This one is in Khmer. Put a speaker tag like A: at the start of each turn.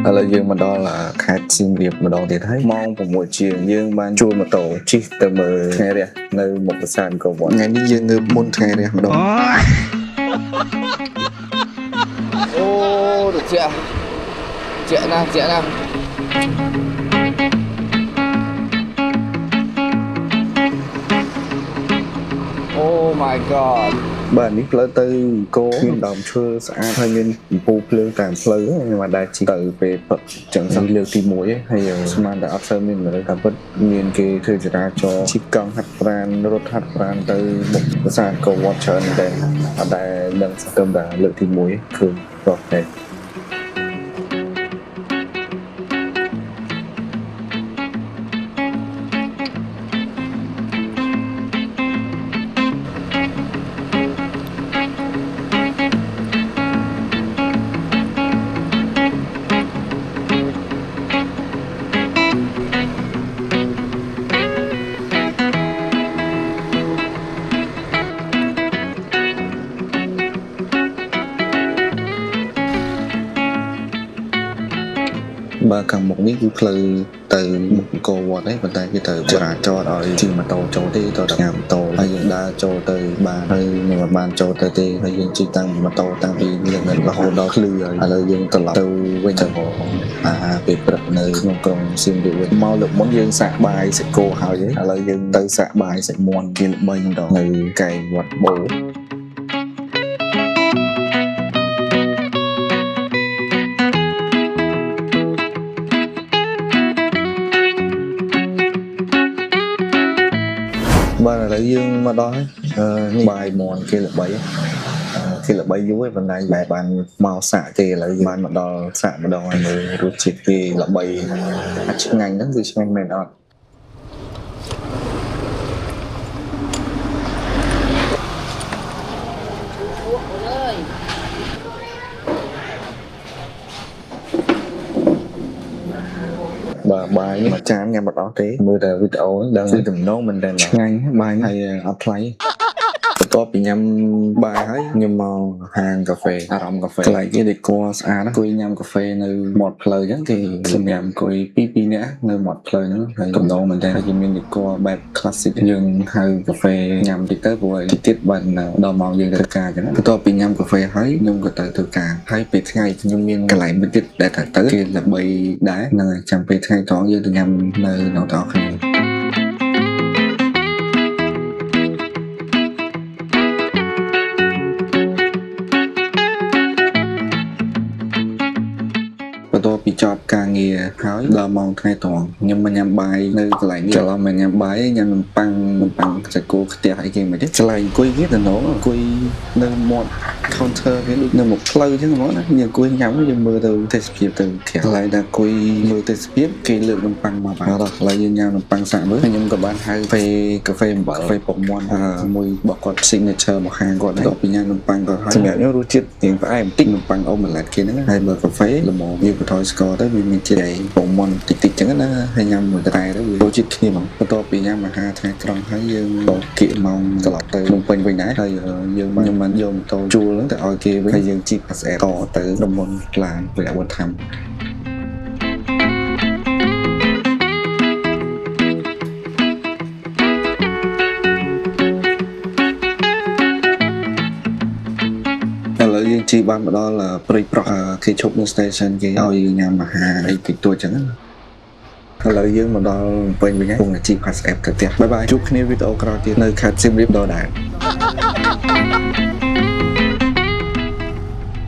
A: ឥឡូវយើងមកដល់ខេត្តសៀមរាបម្ដងទៀតហើយម៉ោង6ជាងយើងបានជួលម៉ូតូជិះទៅមើលថ្ងៃរះនៅមុខប្រាសាទអង្គរវត្តថ្ងៃនេះយើងងើបមុនថ្ងៃរះម្ដង
B: អូត្រជាក់ណាស់ Oh my god
A: បាទនេះផ្លូវទៅគោមានដើមឈើស្អាតហើយមានកំពូលភ្លើងតាមផ្លូវខ្ញុំអាចដែរជិះទៅពេលព្រឹកចឹងសំលើកទី1ហើយស្មានតែអត់សូវមានមនុស្សតែពិតមានគេធ្វើចរាចរណ៍ជិះកង់ហាត់ប្រាណរត់ហាត់ប្រាណទៅមុខប្រាសាទអង្គរវត្តច្រើនតែអត់ដែលដឹងស្ទឹមតែលើកទី1ឃើញប្រុសតែបាទខាងមុខនេះគឺផ្លូវទៅមុខអង្គរវត្តហ្នឹងប៉ុន្តែគេត្រូវចរាចរណ៍ឲ្យជិះម៉ូតូចូលទេទៅដល់ម៉ូតូហើយយើងដើរចូលទៅបានហើយមិនបានចូលទៅទេហើយយើងជិះតាំងម៉ូតូតាំងពីលើករហូតដល់ឃ្លឺហើយឥឡូវយើងត្រឡប់ទៅវិញទៅអាហារពេលព្រឹកនៅក្នុងក្រុងសៀមរាបវិញមកលើកមុនយើងសាកបាយសាច់គោហើយឥឡូវយើងទៅសាកបាយសាច់មាន់គេល្បីម្ដងនៅកែងវត្តបូបាទឥឡូវយើងមកដល់ហើយបាយមាន់គេល្បីយូរហើយប៉ុន្តែបែរបានមកសាក់ទេឥឡូវយើងបានមកដល់សាក់ម្ដងហើយមើលរសជាតិគេល្បីអាចឆ្ងាញ់ហ្នឹងគឺឆ្ងាញ់មែនអត់បាទបាយមួយចានញ៉ាំមិនអស់ទេមើលតែវីដេអូដឹងគឺទំនងមិនដែរឆ្ងាញ់បាយហើយអត់ថ្លៃបន្ទាប់ពីញ៉ាំបាយហើយខ្ញុំមកហាងកាហ្វេអារម្មណ៍កាហ្វេកន្លែងគេដេក័រស្អាតអង្គុយញ៉ាំកាហ្វេនៅមាត់ផ្លូវអញ្ចឹងគេសម្រាប់អង្គុយ2នាក់នៅមាត់ផ្លូវហ្នឹងហើយទំនងមែនតើគេមានដេក័របែប classic យើងហៅកាហ្វេញ៉ាំតិចទៅព្រោះតិចទៀតបានដល់ម៉ោងយើងធ្វើការអញ្ចឹងបន្ទាប់ពីញ៉ាំកាហ្វេហើយខ្ញុំក៏ទៅធ្វើការហើយពេលថ្ងៃខ្ញុំមានកន្លែងមួយទៀតដែលទៅគេល្បីដែរហ្នឹងហើយចាំពេលថ្ងៃត្រង់យើងទៅញ៉ាំនៅដល់តគ្នាបន្ទាប់ពីចប់ការងារហើយដល់ម៉ោងថ្ងៃត្រង់ខ្ញុំមកញ៉ាំបាយនៅកន្លែងនេះច្រឡំមកញ៉ាំបាយញ៉ាំនំប៉័ងសាច់គោខ្ទះអីគេមិនទេកន្លែងអង្គុយគេទៅណោអង្គុយនៅមាត់ counter គេដូចនៅមុខផ្លូវអញ្ចឹងហ្មងណាយើងអង្គុយញ៉ាំយើងមើលទៅទេសភាពទៅក្រៅកន្លែងដែលអង្គុយមើលទេសភាពគេលើកនំប៉័ងមកបាទដល់កន្លែងយើងញ៉ាំនំប៉័ងសាក់មើលខ្ញុំក៏បានហៅកាហ្វេអំបិលកាហ្វេពុកមាន់មួយរបស់គាត់ signature មកខាងគាត់ដល់ពីញ៉ាំនំប៉័ងក៏ហើយសម្រាប់ខ្ញុំរសជាតិរៀងផ្អែមបន្តិចនំប៉័ងអូម៉ាឡេតគេហ្នឹងហើយបើកាហ្វេល្មមវាបន្ថយស្ករទៅវាមានជាតិពុកមាន់តិចអញ្ចឹងណាហើយញ៉ាំមួយតែទៅវារសជាតិគ្នាហ្មងបន្ទាប់ពីញ៉ាំអាហារថ្ងៃត្រង់ហើយយើងក៏គៀកម៉ោងត្រឡប់ទៅភ្នំពេញវិញដែរហើយខ្ញុំបានយកម៉ូតូជួលហ្នឹងទៅឲ្យគេវិញហើយយើងជីកអាសែតទៅរមុនឡានវិរៈវត្ថុយើងជីបានមកដល់ព្រៃប្រោះគេឈប់នៅ station គេឲ្យញ៉ាំអាហារអីតិចតួចចឹងណាឥឡូវយើងមកដល់ពេញវិញហើយគង់តែជីផាសអេបទៅផ្ទះបាយបាយជួបគ្នាវីដេអូក្រោយទៀតនៅខេត្តសៀមរាបដដែល